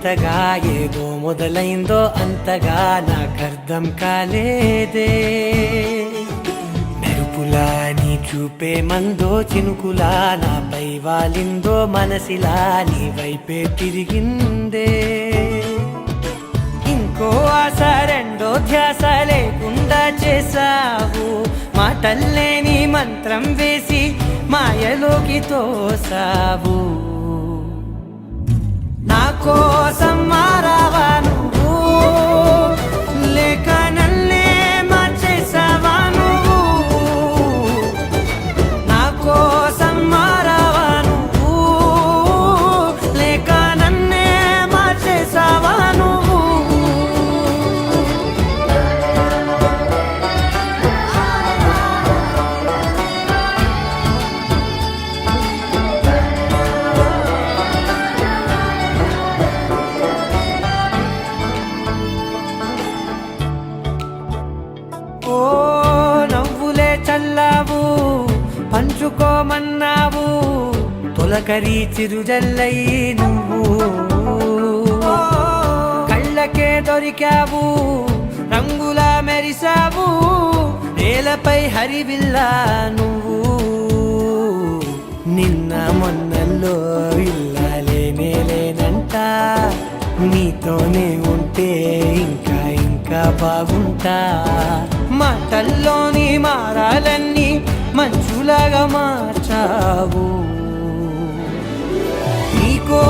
వింతగా ఏదో మొదలైందో అంతగా నాకర్థం కాలేదే. మెరుపులా నీ చూపే మందో చినుకులా నాపై వాలిందో మనసిలా నీ వైపే తిరిగిందే. ఇంకో ఆశ రెండో ధ్యాస లేకుండా చేసావు, మాటల్లే నీ మంత్రం వేసి మాయలోకి తోసావు. నా కోసం మారావా నువ్వు, లేక నన్నే మార్చేసావా నువ్వు? నా కోసం మారావా నువ్వు, లేక నన్నే మార్చేసావా నువ్వు? ఓ నవ్వులే చల్లావు, పంచుకోమన్నావు, తొలకరి చిరుజల్లై నువ్వు. కళ్ళకే దొరికావు, రంగులా మెరిసావు, నేలపై హరివిల్లా నువ్వు. నిన్న మొన్నల్లో ఇల్లాలేనేలేనంట, నీతోనే ఉంటే ఇంకా ఇంకా బాగుంటా. మాటల్లోని మారాలన్నీ మంచులాగా మార్చావు. నీకో